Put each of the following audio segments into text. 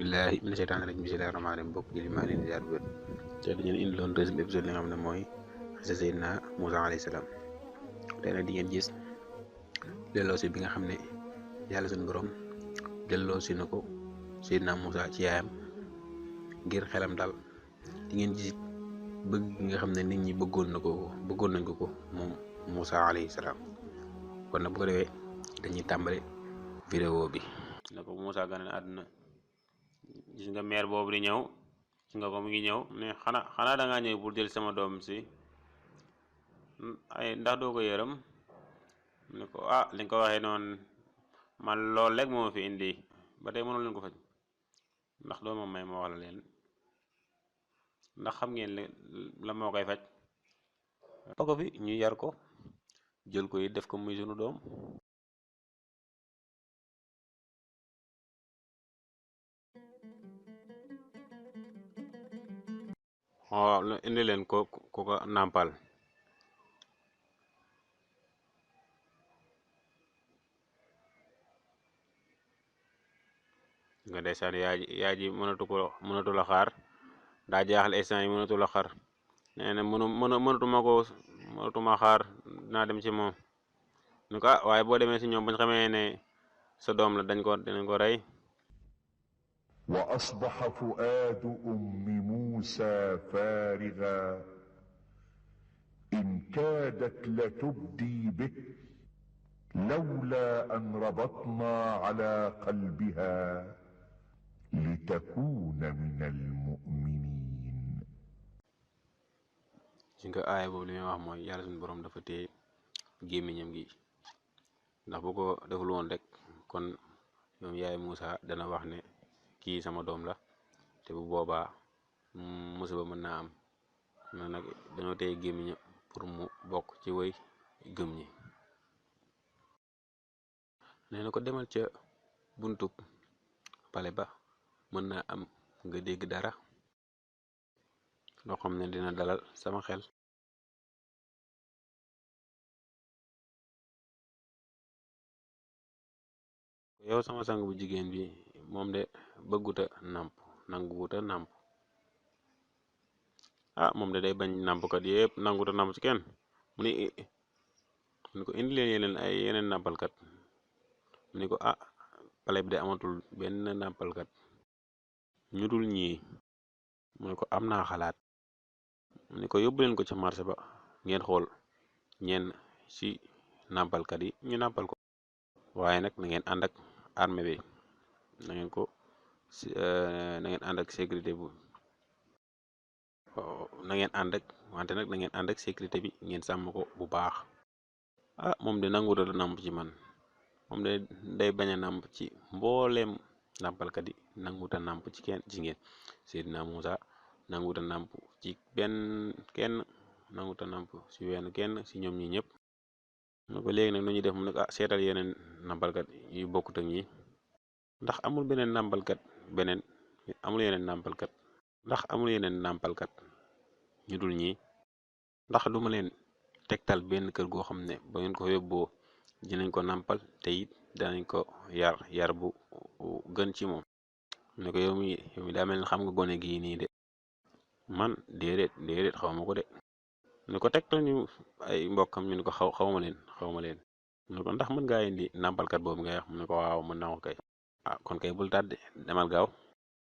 billahi mina sheytaani rajim bismillahi rahmaani rahim bokk jëli maa leen di jaar bu wér te dañu leen indi loon deuxième épisode li nga xam ne mooy xisa Seydina Moussa alayhi salaam tey nag di ngeen gis delloosi bi nga xam ne yàlla suñu borom delloosi na ko Seydina Moussa ci yaayam ngir xelam dal di ngeen gis bëgg nga xam ne nit ñi bëggoon nañ ko moom Moussa alayhi salaam kon nag bu ko defee dañuy tàmbali vidéo bi. ne ko Moussa gane àdduna gis nga meer boobu di ñëw gis nga ko mu ngi ñëw ne xanaa da ngaa ñëw pour jël sama doom si ay ndax doo ko yërëm ne ko li nga ko waxee noonu man loolu rek moo fi indi ba tey mënul leen ko faj ndax doo ma may ma wax la leen ndax xam ngeen la moo koy faj ko fi ñu yar ko jël ko it def ko muy sunu doom. waaw indi leen ko nàmpal nga ndeysaan yaa ji mënatu la xaar daa jaaxle instant yi mënatu la xaar nee na mënatuma xaar dinaa dem ci moom ni ko waaye boo demee si ñoom bañ xamee ne sa doom la dinañ ko rey. wa asbaxa fuaadu ummi muusa faariga in kaadat la tubdi bih lawla an rabatna ala qalbiha litakuna min almuminin. si nga aaya boobu li may wax mooy yàlla suñu borom dafa téye gémmiñam gi ndax bu ko deful woon rek kon ñoom yaay Moussa dana wax ne kii sama doom la te bu boobaa musiba mën naa am na nag dañoo téye gémmiñam pour mu bokk ci way gëm ñi. nee na ko demal ca buntub pale ba mën naa am nga dégg dara loo xam ne dina dalal sama xel. yow sama sang bu jigéen bi moom de bëgguta nàmp nanguwuta nàmp moom de day bañ nàmpkat yëpp nanguwuta nàmp ci kenn mu ni ko indi leen yeneen nàmpalkat mu ni ko pale bi de amatul benn nàmpalkat ñu dul ñii mu ne ko am naa xalaat mu ni ko yóbbu leen ko ca marché ba ngeen xool ñenn ci nàmpalkat yi ñu nàmpal ko waaye nag na ngeen ànd ak armée bi na ngeen ànd ak sécurité bu na ngeen ànd ak wante nag na ngeen ànd ak sécurité bi ngeen sàmm ko bu baax. moom de nanguwuta nàmp ci man moom de day bañ a nàmp ci mbooleem nàmpalkat yi nanguwuta nàmp ci kenn ci ngeen Seydina Moussa nanguwuta nàmp ci kenn nanguwuta nàmp ci wenn kenn ci ñoom ñi ñëpp. mu ko léegi nag nu ñuy def mu ne ko seetal yeneen nàmpalkat yu bokkut ak ñi ndax amul yeneen nàmpalkat ñu dul ñi ndax duma leen tegtal benn kër goo xam ne ba ngeen ko yóbboo dinañ ko nàmpal te it danañ ko yar bu gën ci moom. ne ko yow mi daa mel ni xam nga gone gii nii de man déedéet xaw ma ko de ne ko tegtal ñu ay mbokkam ñu ne ko xawma leen mu ne ko ndax mën ngaa indi nàmpalkat boobu ngay wax mu ne ko waaw mën naa ko kay kon kay bul tàdde demal gaaw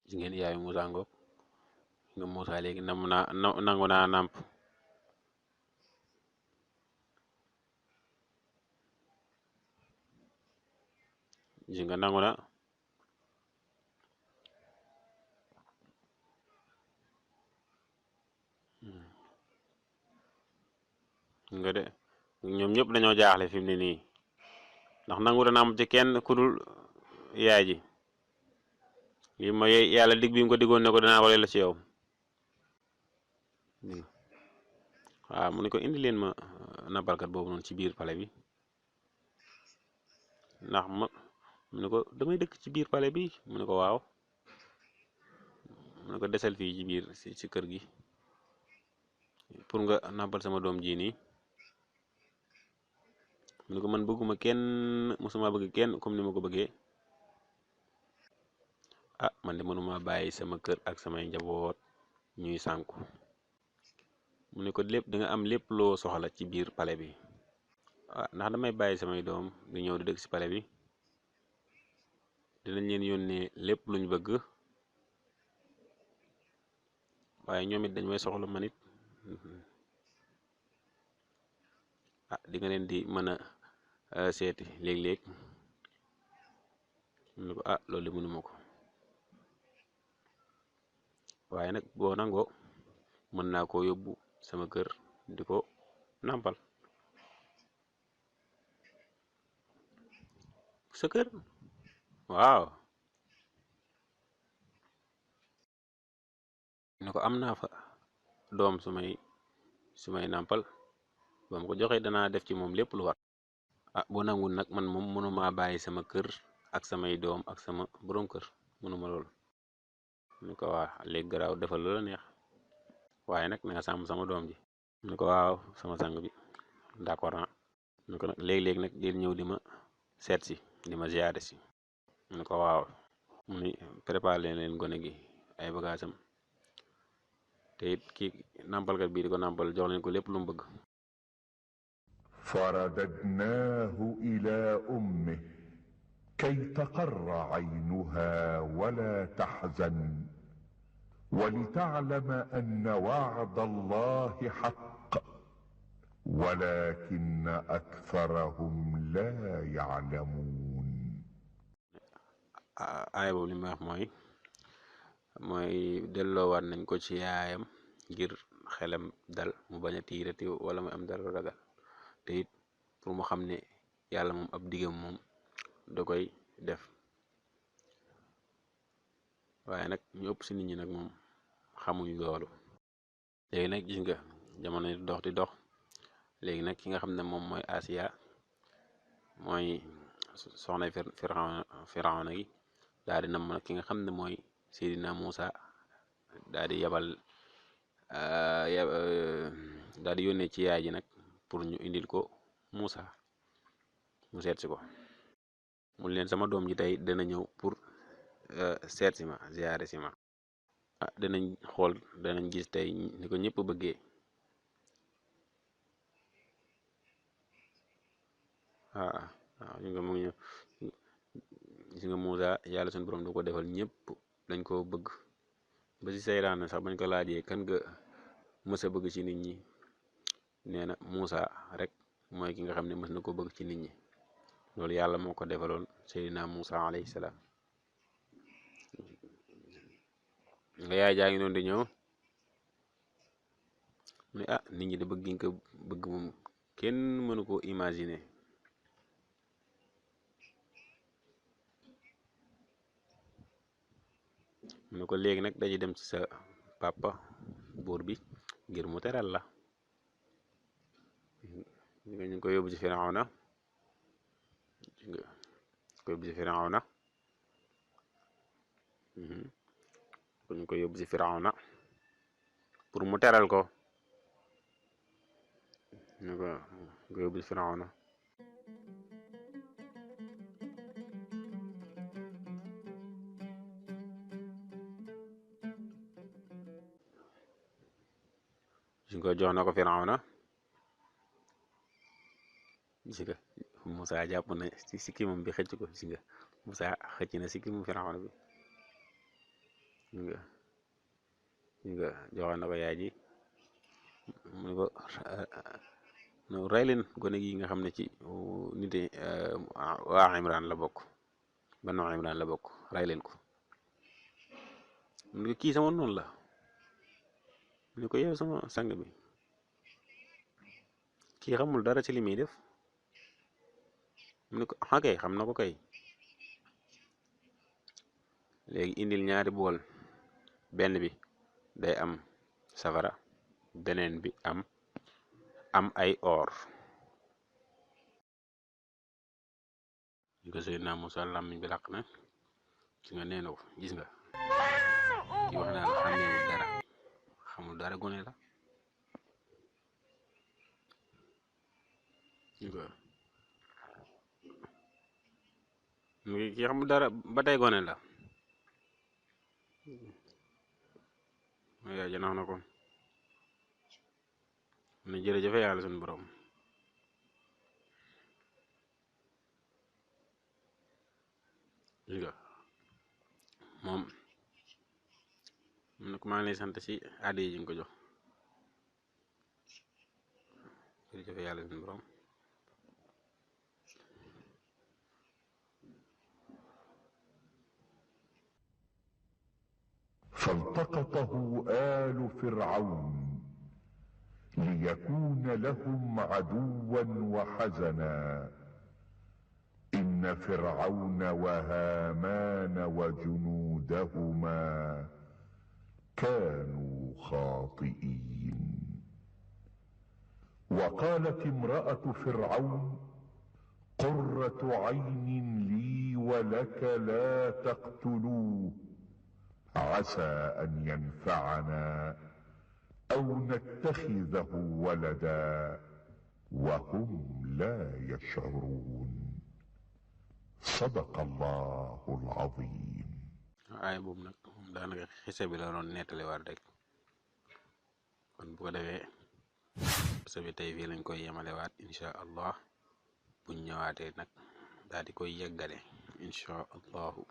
gis ngeen yaayu Moussa ngoog nga Moussa léegi nangu naa nàmp gis nga nangu na nga de ñoom ñëpp dañoo jaaxle fi mu ne nii ndax nangu na nàmp ci kenn ku dul yaay ji lii mooy yàlla dig bi mu ko diggoon ne ko danaa wale la ci yow. mu ne ko indi leen ma nàmpalkat boobu noonu ci biir pale bi ndax mu ne ko damay dëkk ci biir pale bi mu ne ko waaw mu ne ko desal fii ci biir ci kër gi pour nga nàmpal sama doom ji nii mu ne ko man bëgguma kenn musuma bëgg kenn comme ni ma ko bëggee ah man de mënuma bàyyi sama kër ak samay njaboot ñuy sànku. mu ne ko lépp da nga am lépp loo soxla ci biir pale bi. ah ndax damay bàyyi samay doom di ñëw di dëkk ci pale bi, dinañ leen yónnee lépp luñ bëgg, waaye ñoom it dañ may soxla man it. ah di nga leen di mën a seeti léeg-léeg. mu ne ko ah loolu mënuma ko, waaye nag boo nangoo mën naa koo yóbbu sama kër di ko nàmpal. sa kër? waaw. ne ko am naa fa doom su may nàmpal, ba ma ko joxee danaa def ci moom lépp lu war. ah boo nangul nag man moom mënuma bàyyi sama kër ak samay doom ak sama borom kër, mënuma lool. mu ne ko waa léegi garaaw defal lu la neex, waaye nag na nga sàmm sama doom ji. mu ne ko waaw sama sang bi, d'accord naa. mu ne ko nag léegi-léegi nag del ñëw di ma seet si, di ma ziyaare si. mu ne ko waaw. mu ni préparé leen gone gi ay bagaasam, te it kii nàmpalkat bii di ko nàmpal jox leen ko lépp lu mu bëgg. فرددناه إلى أمه كي تقر عينها ولا تحزن ولتعلم أن وعد الله حق ولكن أكثرهم لا يعلمون. aaya boobu li may wax mooy delloowaat nañ ko ci yaayam ngir xelam dal, mu bañ a tiirati wala mu am dara ragal, te it pour mu xam ne yàlla moom ab digam moom da koy def. waaye nag ñu ëpp si nit ñi nag moom xamuñ loolu. léegi nag gis nga jamono dox di dox, léegi nag ki nga xam ne moom mooy Asiya, mooy soxna Firawna gi, daal di nam ki nga xam ne mooy Seydina Muusa, daal di yabal daal di yónnee ci yaay ji nag pour ñu indil ko Muusa mu seet si ko. mu leen sama doom ji tey dana ñëw pour seet si ma, ziyaare si ma. ah danañ xool, danañ gis tey ni ko ñëpp bëggee. waaw ñu nga mu ngi ñëw, gis nga Muusa yàlla suñu borom du ko defal ñëpp dañ koo bëgg. ba si sayraana sax bañ ko laajee kan nga mës a bëgg ci nit ñi, nee na Muusa rek mooy ki nga xam ne mës na ko bëgg ci nit ñi. loolu yàlla moo ko defaloon Seydina Muusa alayhi salaam. nga yaay jaa ngi noonu di ñëw mu ne ah nit ñi de bëgg nga ko bëgg moom kenn mënu koo imaginer. mu ne ko léegi nag dañuy dem ci sa papa buur bi ngir mu teral la. ñu ngi ko yóbbu ci Firawna, ñu ko yóbbu ci Firawna pour mu teral ko. ñu ko yóbbu ci Firawna. suñ ko jox na ko Firawna, gis nga Musaa jàpp na ci sikkimam bi xëcc ko, gis nga Musaa xëcc na sikkimu Firawna bi. nga joxoon na ko yaay ji, mu ne ko rey leen gone gi nga xam ne ci nit waa Imraan la bokk, Banu Imraan la bokk, rey leen ko. mu ne ko kii sama noonu la. mu ne ko yow sama sang bi, kii xamul dara ci li muy def. mu ne ko ah kay xam na ko kay. léegi indil ñaari bool, benn bi day am safara, beneen bi am ay or. ñu ko Seydina Muusaa làmmiñ bi làq na, ci nga nee na ko gis nga kii wax naa la xàmmeewul dara, xamul dara, gone la. kii xamul dara ba tey gone la. mooy yaay janax na ko ne jërëjëf yàlla suñu borom nga moom mu ne ko maa ngi lay sant ci àddi yi nga ko jox jërëjëf yàlla suñu borom فالتقطه آل فرعون ليكون لهم عدوا وحزنا إن فرعون وهامان وجنودهما كانوا خاطئين وقالت امرأة فرعون قرة عين لي ولك لا تقتلوه عسى أن ينفعنا أو نتخذه ولدا وهم لا يشعرون صدق الله العظيم. aay boobu nag moom daanaka xise bi la doon nettali waat rek kon bu ko defee xise bi tey fii lañ koy yemalewaat incha allah buñ ñëwaatee nag daal di koy yeggale incha allahu